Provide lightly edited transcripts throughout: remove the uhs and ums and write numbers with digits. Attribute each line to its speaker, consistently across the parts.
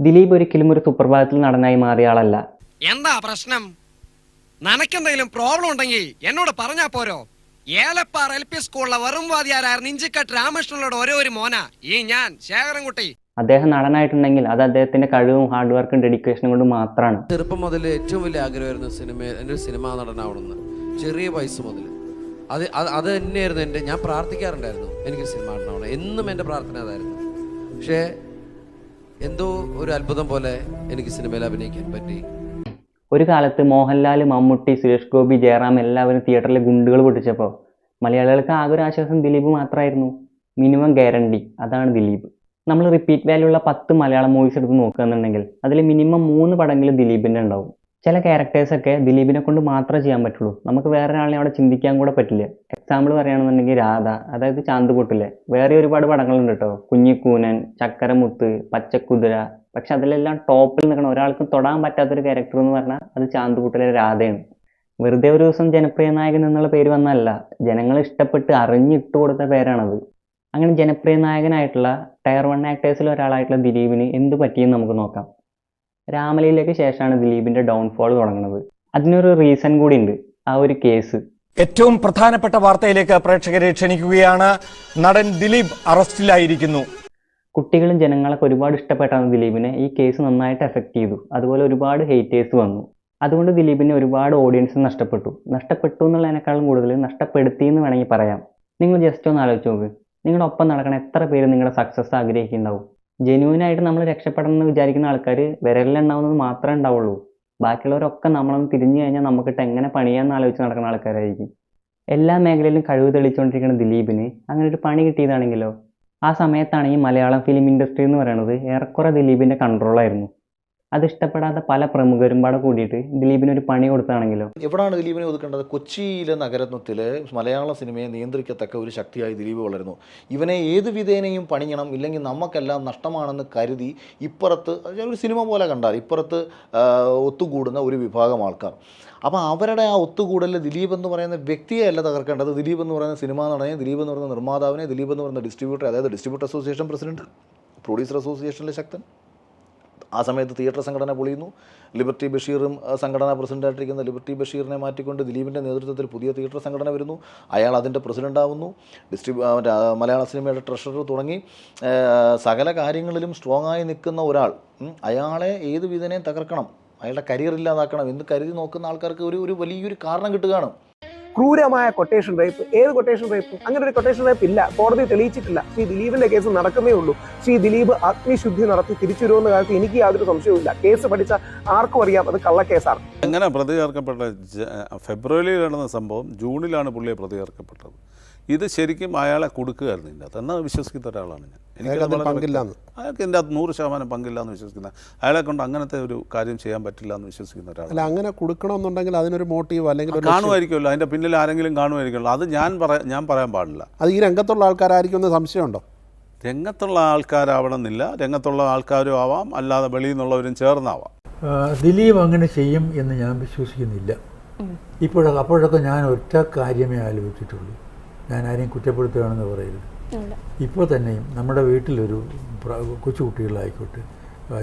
Speaker 1: ദിലീപ് ഒരിക്കലും ഒരു സുപ്രഭാതത്തിൽ നടനായി മാറിയ ആളല്ല.
Speaker 2: എന്താ പ്രശ്നം? നനക്കെന്തെങ്കിലും പ്രോബ്ലം ഉണ്ടെങ്കിൽ എന്നോട് പറഞ്ഞാ പോരോ. ഏലപ്പാറ LP സ്കൂളിലെ വെറും വാദിയാരായിരുന്നു ഇഞ്ചിക്കട്ട് രാമകൃഷ്ണനോട് ഒരേ ഒരു മോന ഈ ഞാൻ ശേഖരൻകുട്ടി.
Speaker 1: അദ്ദേഹം നടനായിട്ടുണ്ടെങ്കിൽ അത് അദ്ദേഹത്തിന്റെ കഴിവും ഹാർഡ് വർക്കും ഡെഡിക്കേഷനും കൊണ്ട് മാത്രമാണ്.
Speaker 3: ചെറുപ്പം മുതൽ ഏറ്റവും വലിയ ആഗ്രഹമായിരുന്നു എൻ്റെ ഒരു സിനിമാ നടനാവണമെന്ന്. ചെറിയ വയസ്സ് മുതൽ അത് തന്നെയായിരുന്നു ഞാൻ പ്രാർത്ഥിക്കാറുണ്ടായിരുന്നു, എനിക്ക് സിനിമ നടനാവണം എന്നും എൻ്റെ പ്രാർത്ഥന അതായിരുന്നു. പക്ഷേ എന്തോ ഒരു അത്ഭുതം പോലെ എനിക്ക് സിനിമയിൽ അഭിനയിക്കാൻ പറ്റി.
Speaker 1: ഒരു കാലത്ത് മോഹൻലാൽ, മമ്മൂട്ടി, സുരേഷ് ഗോപി, ജയറാം എല്ലാവരും തിയേറ്ററിൽ ഗുണ്ടുകൾ പൊട്ടിച്ചപ്പോൾ മലയാളികൾക്ക് ആകെ ഒരു ആശ്വാസം ദിലീപ് മാത്രമായിരുന്നു. മിനിമം ഗ്യാരണ്ടി, അതാണ് ദിലീപ്. നമ്മൾ റിപ്പീറ്റ് വാല്യൂ ഉള്ള 10 മലയാളം മൂവീസ് എടുത്ത് നോക്കുകയെന്നുണ്ടെങ്കിൽ അതിൽ മിനിമം 3 പടങ്ങളിൽ ദിലീപിൻ്റെ ഉണ്ടാവും. ചില ക്യാരക്ടേഴ്സൊക്കെ ദിലീപിനെ കൊണ്ട് മാത്രമേ ചെയ്യാൻ പറ്റുള്ളൂ, നമുക്ക് വേറെ ഒരാളെ അവിടെ ചിന്തിക്കാൻ കൂടെ പറ്റില്ല. എക്സാമ്പിൾ പറയുകയാണെന്നുണ്ടെങ്കിൽ രാധ, അതായത് ചാന്തുപൊട്ടിലെ. വേറെ ഒരുപാട് പടങ്ങളുണ്ട് കേട്ടോ, കുഞ്ഞിക്കൂനൻ, ചക്കരമുത്ത്, പച്ചക്കുതിര. പക്ഷെ അതിലെല്ലാം ടോപ്പിൽ നിൽക്കണം ഒരാൾക്കും തൊടാൻ പറ്റാത്തൊരു ക്യാരക്ടർ എന്ന് പറഞ്ഞാൽ അത് ചാന്തുപൊട്ടിലെ രാധയാണ്. വെറുതെ ഒരു ദിവസം ജനപ്രിയ നായകൻ എന്നുള്ള പേര് വന്നല്ല, ജനങ്ങൾ ഇഷ്ടപ്പെട്ട് അറിഞ്ഞിട്ട് കൊടുത്ത പേരാണത്. അങ്ങനെ ജനപ്രിയ നായകനായിട്ടുള്ള ടയർ 1 ആക്ടേഴ്സിൽ ഒരാളായിട്ടുള്ള ദിലീപിന് എന്ത് പറ്റിയെന്ന് നമുക്ക് നോക്കാം. രാമലീലയ്ക്ക് ശേഷമാണ് ദിലീപിന്റെ ഡൗൺഫോൾ തുടങ്ങുന്നത്. അതിനൊരു റീസൺ കൂടി ഉണ്ട്, ആ ഒരു കേസ്.
Speaker 4: ഏറ്റവും പ്രധാനപ്പെട്ട വാർത്തയിലേക്ക് പ്രേക്ഷകരെ ക്ഷണിക്കുകയാണ്. നടൻ ദിലീപ് അറസ്റ്റിലായിരിക്കുന്നു.
Speaker 1: കുട്ടികളും ജനങ്ങളൊക്കെ ഒരുപാട് ഇഷ്ടപ്പെട്ടാണ് ദിലീപിനെ. ഈ കേസ് നന്നായിട്ട് എഫക്റ്റ് ചെയ്തു. അതുപോലെ ഒരുപാട് ഹേറ്റേഴ്സ് വന്നു. അതുകൊണ്ട് ദിലീപിന് ഒരുപാട് ഓഡിയൻസ് നഷ്ടപ്പെട്ടു എന്നുള്ളതിനേക്കാളും കൂടുതൽ നഷ്ടപ്പെടുത്തി എന്ന് വേണമെങ്കിൽ പറയാം. നിങ്ങൾ ജസ്റ്റ് ഒന്ന് ആലോചിച്ച് നോക്ക്, നിങ്ങളുടെ ഒപ്പം നടക്കണ എത്ര പേര് നിങ്ങളുടെ സക്സസ് ആഗ്രഹിക്കുന്നുണ്ടാവും. ജെന്യൂനായിട്ട് നമ്മൾ രക്ഷപ്പെടണം എന്ന് വിചാരിക്കുന്ന ആൾക്കാർ വിരലിലുണ്ടാവുന്നത് മാത്രമേ ഉണ്ടാവുള്ളൂ. ബാക്കിയുള്ളവരൊക്കെ നമ്മളൊന്ന് തിരിഞ്ഞു കഴിഞ്ഞാൽ നമുക്കിട്ട് എങ്ങനെ പണിയാന്ന് ആലോചിച്ച് നടക്കുന്ന ആൾക്കാരായിരിക്കും. എല്ലാ മേഖലയിലും കഴിവ് തെളിയിച്ചുകൊണ്ടിരിക്കുന്ന ദിലീപിന് അങ്ങനെ ഒരു പണി കിട്ടിയതാണെങ്കിലോ, ആ സമയത്താണ് ഈ മലയാളം ഫിലിം ഇൻഡസ്ട്രി എന്ന് പറയുന്നത് ഏറെക്കുറെ ദിലീപിൻ്റെ കൺട്രോളായിരുന്നു. അത് ഇഷ്ടപ്പെടാത്ത പല പ്രമുഖരും പാടെ കൂടിയിട്ട് ദിലീപിന് ഒരു പണി കൊടുത്താണെങ്കിലോ.
Speaker 5: എവിടാണ് ദിലീപിനെ ഒതുക്കേണ്ടത്? കൊച്ചിയിലെ നഗരത്തിൽ മലയാള സിനിമയെ നിയന്ത്രിക്കത്തക്ക ഒരു ശക്തിയായി ദിലീപ് വളരുന്നു. ഇവനെ ഏത് വിധേനയും പണിയണം, ഇല്ലെങ്കിൽ നമുക്കെല്ലാം നഷ്ടമാണെന്ന് കരുതി ഇപ്പുറത്ത് ഒരു സിനിമ പോലെ കണ്ടാൽ ഇപ്പുറത്ത് ഒത്തുകൂടുന്ന ഒരു വിഭാഗം ആൾക്കാർ. അപ്പോൾ അവരുടെ ആ ഒത്തുകൂടലിൽ ദിലീപ് എന്ന് പറയുന്ന വ്യക്തിയെ അല്ല തകർക്കേണ്ടത്, ദിലീപ് എന്ന് പറയുന്ന സിനിമാ നടനെ, ദിലീപ് എന്ന് പറയുന്ന നിർമ്മാതാവിനെ, ദിലീപ് എന്ന് പറയുന്ന ഡിസ്ട്രിബ്യൂട്ടർ, അതായത് ഡിസ്ട്രിബ്യൂട്ടർ അസോസിയേഷൻ പ്രസിഡന്റ്, പ്രൊഡ്യൂസർ അസോസിയേഷനിലെ ശക്തൻ. ആ സമയത്ത് തിയേറ്റർ സംഘടന പൊളിയുന്നു. ലിബർട്ടി ബഷീറും സംഘടനാ പ്രസിഡൻ്റായിട്ടിരിക്കുന്ന ലിബർട്ടി ബഷീറിനെ മാറ്റിക്കൊണ്ട് ദിലീപിൻ്റെ നേതൃത്വത്തിൽ പുതിയ തിയേറ്റർ സംഘടന വരുന്നു. അയാൾ അതിൻ്റെ പ്രസിഡൻ്റാവുന്നു. മലയാള സിനിമയുടെ ട്രഷറർ തുടങ്ങി സകല കാര്യങ്ങളിലും സ്ട്രോങ് ആയി നിൽക്കുന്ന ഒരാൾ, അയാളെ ഏത് വിധേനയും തകർക്കണം, അയാളുടെ കരിയർ ഇല്ലാതാക്കണം എന്ന് കരുതി നോക്കുന്ന ആൾക്കാർക്ക് ഒരു വലിയൊരു കാരണം കിട്ടുകയാണ്.
Speaker 6: ക്രൂരമായ കൊട്ടേഷൻ റേപ്പ്. ഏത് കൊട്ടേഷൻ റേപ്പ്? അങ്ങനെ ഒരു കൊട്ടേഷൻ റേപ്പ് ഇല്ല, കോടതി തെളിയിച്ചിട്ടില്ല. ശ്രീ ദിലീപിന്റെ കേസ് നടക്കുന്നേ ഉള്ളൂ. ശ്രീ ദിലീപ് അഗ്നിശുദ്ധി നടത്തി തിരിച്ചു വരുമെന്ന കാര്യത്തിൽ എനിക്ക് യാതൊരു സംശയവുമില്ല. കേസ് പഠിച്ച ആർക്കും അറിയാം അത് കള്ളക്കേസാണ്.
Speaker 7: അങ്ങനെ പ്രതി ചേർക്കപ്പെട്ട ഫെബ്രുവരിയിൽ നടന്ന സംഭവം ജൂണിലാണ് പുള്ളിയെ പ്രതി ചേർക്കപ്പെട്ടത്. ഇത് ശരിക്കും അയാളെ കൊടുക്കുകയായിരുന്നു ഇതിൻ്റെ അകത്ത്. എന്നാൽ വിശ്വസിക്കുന്ന ഒരാളാണ് ഞാൻ. അയാൾക്ക് ഇതിൻ്റെ അകത്ത് 100% പങ്കില്ല എന്ന് വിശ്വസിക്കുന്ന, അയാളെ കൊണ്ട് അങ്ങനത്തെ ഒരു കാര്യം ചെയ്യാൻ പറ്റില്ല എന്ന് വിശ്വസിക്കുന്ന ഒരാളാണ്.
Speaker 8: അല്ല, അങ്ങനെ കൊടുക്കണമെന്നുണ്ടെങ്കിൽ അതിനൊരു മോട്ടീവ് അല്ലെങ്കിൽ
Speaker 7: കാണുമായിരിക്കുമല്ലോ, അതിൻ്റെ പിന്നിൽ ആരെങ്കിലും കാണുമായിരിക്കുമല്ലോ. അത് ഞാൻ പറയാൻ പാടില്ല.
Speaker 8: അത് ഈ രംഗത്തുള്ള ആൾക്കാരായിരിക്കും എന്ന് സംശയമുണ്ടോ?
Speaker 7: രംഗത്തുള്ള ആൾക്കാരാവണമെന്നില്ല, രംഗത്തുള്ള ആൾക്കാരും ആവാം, അല്ലാതെ വെളിയിൽ നിന്നുള്ളവരും ചേർന്നാവാം.
Speaker 9: ദിലീപ് അങ്ങനെ ചെയ്യും എന്ന് ഞാൻ വിശ്വസിക്കുന്നില്ല. അപ്പോഴൊക്കെ ഞാൻ ഒറ്റ കാര്യമേ ആലോചിച്ചിട്ടുള്ളൂ, ഞാൻ ആരെയും കുറ്റപ്പെടുത്തുകയാണെന്ന് പറയരുത്. ഇപ്പോൾ തന്നെയും നമ്മുടെ വീട്ടിലൊരു കൊച്ചുകുട്ടികളായിക്കോട്ടെ,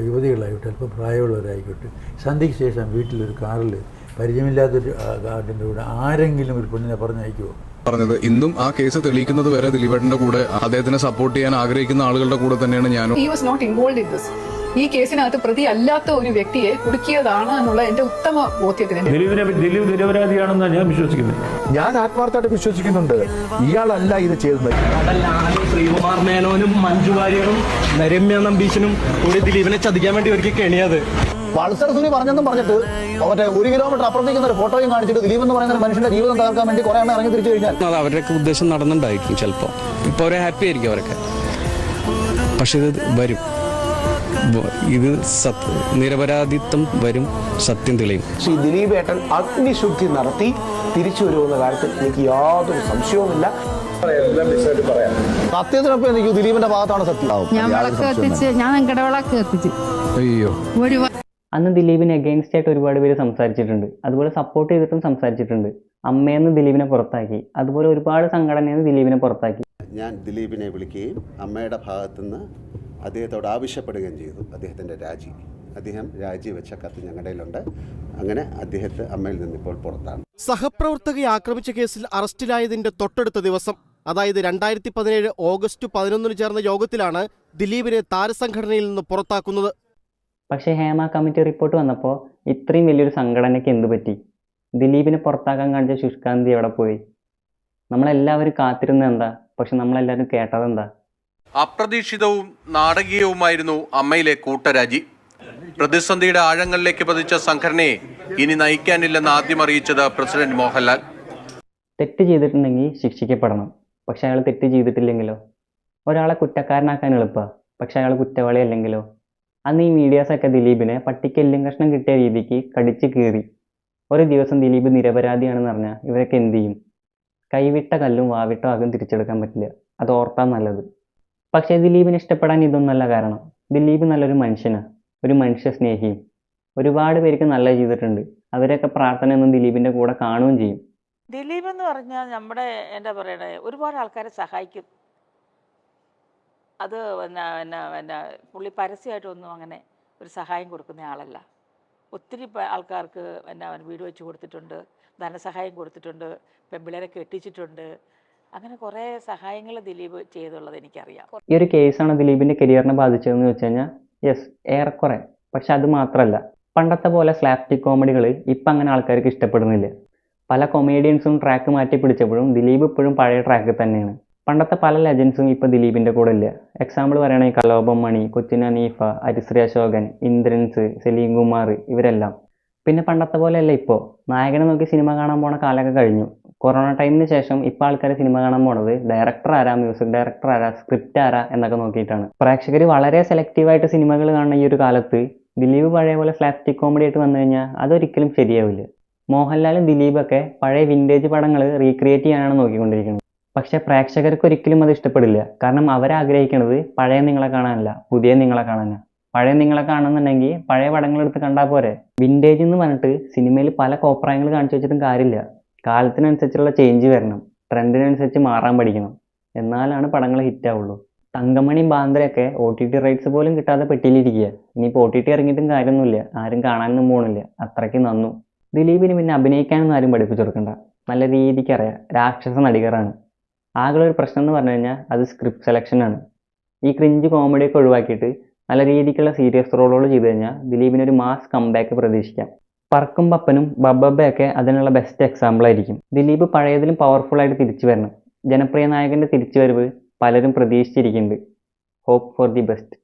Speaker 9: യുവതികളായിക്കോട്ടെ, അല്പം പ്രായമുള്ളവരായിക്കോട്ടെ, സന്ധ്യയ്ക്ക് ശേഷം വീട്ടിലൊരു കാറിൽ പരിചയമില്ലാത്തൊരു കാറിൻ്റെ കൂടെ ആരെങ്കിലും ഒരു പെണ്ണിനെ പറഞ്ഞയക്കുമോ?
Speaker 10: പറഞ്ഞത് ഇന്നും ആ കേസ് തെളിയിക്കുന്നത് വരെ ദിലീപേട്ടന്റെ കൂടെ അദ്ദേഹത്തിനെ സപ്പോർട്ട് ചെയ്യാൻ ആഗ്രഹിക്കുന്ന ആളുകളുടെ കൂടെ തന്നെയാണ് ഞാനും.
Speaker 11: ഈ കേസിനകത്ത് പ്രതി അല്ലാത്ത ഒരു വ്യക്തിയെ കുടുക്കിയതാണ് എന്നുള്ള എന്റെ ഉത്തമ ബോധ്യത്തിന്
Speaker 12: ദിലീപ് നിരപരാധിയാണെന്നാണ് ഞാൻ വിശ്വസിക്കുന്നത്.
Speaker 6: ഞാൻ ആത്മാർത്ഥമായിട്ട് വിശ്വസിക്കുന്നുണ്ട് ഇയാളല്ല ഇത് ചെയ്തത്.
Speaker 2: ശ്രീകുമാർ മേനോനും മഞ്ജു വാര്യറും രമ്യ നമ്പീശനും കൂടി ദിലീപിനെ ചതിക്കാൻ വേണ്ടി ഒരുക്കി കെണിയത്.
Speaker 5: പൾസർ സുനി പറഞ്ഞെന്നും പറഞ്ഞിട്ട് മറ്റേ 1 കിലോമീറ്റർ അപ്പുറത്തേക്കുന്ന ഒരു ഫോട്ടോയും കാണിച്ചിട്ട് ദിലീപ് എന്ന് പറയുന്ന മനുഷ്യന്റെ ജീവിതം തകർക്കാൻ വേണ്ടി കുറെ എണ്ണം ഇറങ്ങി തിരിച്ചു കഴിഞ്ഞാൽ
Speaker 3: അത് അവരുടെയൊക്കെ ഉദ്ദേശം നടന്നുണ്ടായിരിക്കും ചിലപ്പോൾ. ഇപ്പോൾ അവരെ ഹാപ്പി ആയിരിക്കും അവരൊക്കെ. പക്ഷെ ഇത് വരും, ഇത് നിരപരാധിത്വം വരും, സത്യം തെളിയും.
Speaker 6: ശ്രീ ദിലീപ് ഏട്ടൻ അഗ്നിശുദ്ധി നടത്തി തിരിച്ചു വരുമെന്ന കാര്യത്തിൽ എനിക്ക് യാതൊരു സംശയവുമില്ല.
Speaker 5: സത്യത്തിനൊപ്പം എനിക്ക് ദിലീപിന്റെ ഭാഗത്താണ് സത്യം.
Speaker 11: ഞാൻ വെങ്കടവിളക്ക് എത്തിച്ചു.
Speaker 10: അയ്യോ,
Speaker 1: അന്ന് ദിലീപിന് എഗെയിൻസ്റ്റ് ആയിട്ട് ഒരുപാട് പേര് സംസാരിച്ചിട്ടുണ്ട്, അതുപോലെ സപ്പോർട്ട് ചെയ്തിട്ടും സംസാരിച്ചിട്ടുണ്ട്. അമ്മയെന്ന് ദിലീപിനെ പുറത്താക്കി, അതുപോലെ ഒരുപാട് സംഘടനയെന്ന് ദിലീപിനെ പുറത്താക്കി.
Speaker 13: ഞാൻ ദിലീപിനെ വിളിക്കുകയും അമ്മയുടെ ഭാഗത്തുനിന്ന് അദ്ദേഹത്തോട് ആവശ്യപ്പെടുകയും ചെയ്തു അദ്ദേഹത്തിൻ്റെ രാജി. അദ്ദേഹം രാജിവെച്ച കത്ത് ഞങ്ങളുടെ കയ്യിലുണ്ട്. അങ്ങനെ അദ്ദേഹത്തെ അമ്മയിൽ നിന്നിപ്പോൾ പുറത്താണ്.
Speaker 14: സഹപ്രവർത്തകയെ ആക്രമിച്ച കേസിൽ അറസ്റ്റിലായതിന്റെ തൊട്ടടുത്ത ദിവസം, അതായത് 2017 ഓഗസ്റ്റ് 11 ചേർന്ന യോഗത്തിലാണ് ദിലീപിനെ താരസംഘടനയിൽ നിന്ന് പുറത്താക്കുന്നത്.
Speaker 1: പക്ഷേ ഹേമ കമ്മിറ്റി റിപ്പോർട്ട് വന്നപ്പോൾ ഇത്രയും വലിയൊരു സംഘടനയ്ക്ക് എന്ത് പറ്റി? ദിലീപിനെ പുറത്താക്കാൻ കാണിച്ച ശുഷ്കാന്തി എവിടെ പോയി? നമ്മളെല്ലാവരും കാത്തിരുന്നത് എന്താ? പക്ഷെ നമ്മളെല്ലാവരും കേട്ടതെന്താ?
Speaker 15: അപ്രതീക്ഷിതവും നാടകീയവുമായിരുന്നു അമ്മയിലെ കൂട്ടരാജി. പ്രതിസന്ധിയുടെ ആഴങ്ങളിലേക്ക് പതിച്ച സംഘടനയെ ഇനി നയിക്കാനില്ലെന്ന് ആദ്യം അറിയിച്ചത് പ്രസിഡന്റ് മോഹൻലാൽ.
Speaker 1: തെറ്റ് ചെയ്തിട്ടുണ്ടെങ്കിൽ ശിക്ഷിക്കപ്പെടണം. പക്ഷെ അയാൾ തെറ്റ് ചെയ്തിട്ടില്ലെങ്കിലോ? ഒരാളെ കുറ്റക്കാരനാക്കാൻ എളുപ്പമാണ്, പക്ഷെ അയാൾ കുറ്റവാളി അല്ലെങ്കിലോ? അന്ന് ഈ മീഡിയാസൊക്കെ ദിലീപിനെ പട്ടിക്ക് എല്ലും കഷ്ണം കിട്ടിയ രീതിക്ക് കടിച്ച് കീറി. ഒരു ദിവസം ദിലീപ് നിരപരാധിയാണെന്ന് പറഞ്ഞാൽ ഇവരൊക്കെ എന്ത് ചെയ്യും? കൈവിട്ട കല്ലും വാവിട്ട വാക്കും തിരിച്ചെടുക്കാൻ പറ്റില്ല. അത് ഓർത്താൻ നല്ലത്. പക്ഷേ ദിലീപിനെ ഇഷ്ടപ്പെടാൻ ഇതൊന്നല്ല കാരണം. ദിലീപ് നല്ലൊരു മനുഷ്യനാണ്, ഒരു മനുഷ്യ സ്നേഹിയും. ഒരുപാട് പേർക്ക് നല്ല ചെയ്തിട്ടുണ്ട്. അവരൊക്കെ പ്രാർത്ഥന എന്നും ദിലീപിൻ്റെ കൂടെ കാണുകയും ചെയ്യും.
Speaker 16: ദിലീപ് എന്ന് പറഞ്ഞാൽ നമ്മുടെ എന്താ പറയണേ, ഒരുപാട് ആൾക്കാരെ സഹായിക്കും. അത് പുള്ളി പരസ്യമായിട്ടൊന്നും അങ്ങനെ ഒരു സഹായം കൊടുക്കുന്ന ആളല്ല. ഒത്തിരി ആൾക്കാർക്ക് വീട് വെച്ച് കൊടുത്തിട്ടുണ്ട്, ധനസഹായം കൊടുത്തിട്ടുണ്ട്, പെമ്പിളരെ കെട്ടിച്ചിട്ടുണ്ട്. അങ്ങനെ കുറേ സഹായങ്ങൾ ദിലീപ് ചെയ്തുള്ളത് എനിക്കറിയാം.
Speaker 1: ഈ ഒരു കേസാണ് ദിലീപിൻ്റെ കരിയറിനെ ബാധിച്ചതെന്ന് വെച്ച് കഴിഞ്ഞാൽ യെസ്, ഏറെക്കുറെ. പക്ഷെ അത് മാത്രമല്ല, പണ്ടത്തെ പോലെ സ്ലാപ്സ്റ്റിക് കോമഡികൾ ഇപ്പം അങ്ങനെ ആൾക്കാർക്ക് ഇഷ്ടപ്പെടുന്നില്ല. പല കൊമേഡിയൻസും ട്രാക്ക് മാറ്റി പിടിച്ചപ്പോഴും ദിലീപ് ഇപ്പോഴും പഴയ ട്രാക്ക് തന്നെയാണ്. പണ്ടത്തെ പല ലെജൻസും ഇപ്പോൾ ദിലീപിൻ്റെ കൂടെ ഇല്ല. എക്സാമ്പിൾ പറയുകയാണെങ്കിൽ കലോപം മണി, കൊച്ചിൻ ഹനീഫ, ഹരിശ്രീ അശോകൻ, ഇന്ദ്രൻസ്, സലീം കുമാർ, ഇവരെല്ലാം. പിന്നെ പണ്ടത്തെ പോലെയല്ല ഇപ്പോൾ. നായകനെ നോക്കി സിനിമ കാണാൻ പോണ കാലമൊക്കെ കഴിഞ്ഞു. കൊറോണ ടൈമിന് ശേഷം ഇപ്പോൾ ആൾക്കാർ സിനിമ കാണാൻ പോണത് ഡയറക്ടർ ആരാ, മ്യൂസിക് ഡയറക്ടർ ആരാ, സ്ക്രിപ്റ്റ് ആരാ എന്നൊക്കെ നോക്കിയിട്ടാണ്. പ്രേക്ഷകർ വളരെ സെലക്റ്റീവായിട്ട് സിനിമകൾ കാണുന്ന ഈ ഒരു കാലത്ത് ദിലീപ് പഴയ പോലെ സ്ലാപ്സ്റ്റിക് കോമഡി ആയിട്ട് വന്നു കഴിഞ്ഞാൽ അതൊരിക്കലും ശരിയാവില്ല. മോഹൻലാലും ദിലീപൊക്കെ പഴയ വിൻറ്റേജ് പടങ്ങൾ റീക്രിയേറ്റ് ചെയ്യാനാണ് നോക്കിക്കൊണ്ടിരിക്കുന്നത്. പക്ഷേ പ്രേക്ഷകർക്ക് ഒരിക്കലും അത് ഇഷ്ടപ്പെടില്ല. കാരണം അവരാഗ്രഹിക്കുന്നത് പഴയ നിങ്ങളെ കാണാനല്ല, പുതിയ നിങ്ങളെ കാണാനാണ്. പഴയ നിങ്ങളെ കാണുന്നുണ്ടെങ്കിൽ പഴയ പടങ്ങളെടുത്ത് കണ്ടാൽ പോരെ. വിൻറ്റേജ് എന്ന് പറഞ്ഞിട്ട് സിനിമയിൽ പല കോപ്രായങ്ങൾ കാണിച്ചു വെച്ചിട്ടും കാര്യമില്ല. കാലത്തിനനുസരിച്ചുള്ള ചേഞ്ച് വരണം, ട്രെൻഡിനനുസരിച്ച് മാറാൻ പഠിക്കണം. എന്നാലാണ് പടങ്ങൾ ഹിറ്റാവുള്ളൂ. തങ്കമണിയും ബാന്ദ്രയൊക്കെ OTT റൈറ്റ്സ് പോലും കിട്ടാതെ പെട്ടിയിലിരിക്കുക. ഇനിയിപ്പോൾ OTT ഇറങ്ങിയിട്ടും കാര്യമൊന്നുമില്ല, ആരും കാണാനൊന്നും പോകണില്ല. അത്രയ്ക്ക് നന്നു. ദിലീപിന് പിന്നെ അഭിനയിക്കാനൊന്നും ആരും പഠിപ്പിച്ചു കൊടുക്കണ്ട. നല്ല രീതിക്ക് അറിയാം, രാക്ഷസ നടികറാണ്. ആകെ ഒരു പ്രശ്നം എന്ന് പറഞ്ഞു കഴിഞ്ഞാൽ അത് സ്ക്രിപ്റ്റ് സെലക്ഷനാണ്. ഈ ക്രിഞ്ച് കോമഡിയൊക്കെ ഒഴിവാക്കിയിട്ട് നല്ല രീതിക്കുള്ള സീരിയസ് റോളുകൾ ചെയ്തു കഴിഞ്ഞാൽ ദിലീപിനൊരു മാസ് കംബാക്ക് പ്രതീക്ഷിക്കാം. പറക്കും പപ്പനും ബബ്ബയൊക്കെ അതിനുള്ള ബെസ്റ്റ് എക്സാമ്പിൾ ആയിരിക്കും. ദിലീപ് പഴയതിലും പവർഫുള്ളായിട്ട് തിരിച്ചു വരണം. ജനപ്രിയ നായകൻ്റെ തിരിച്ചുവരവ് പലരും പ്രതീക്ഷിച്ചിരിക്കുന്നുണ്ട്. Hope for the best.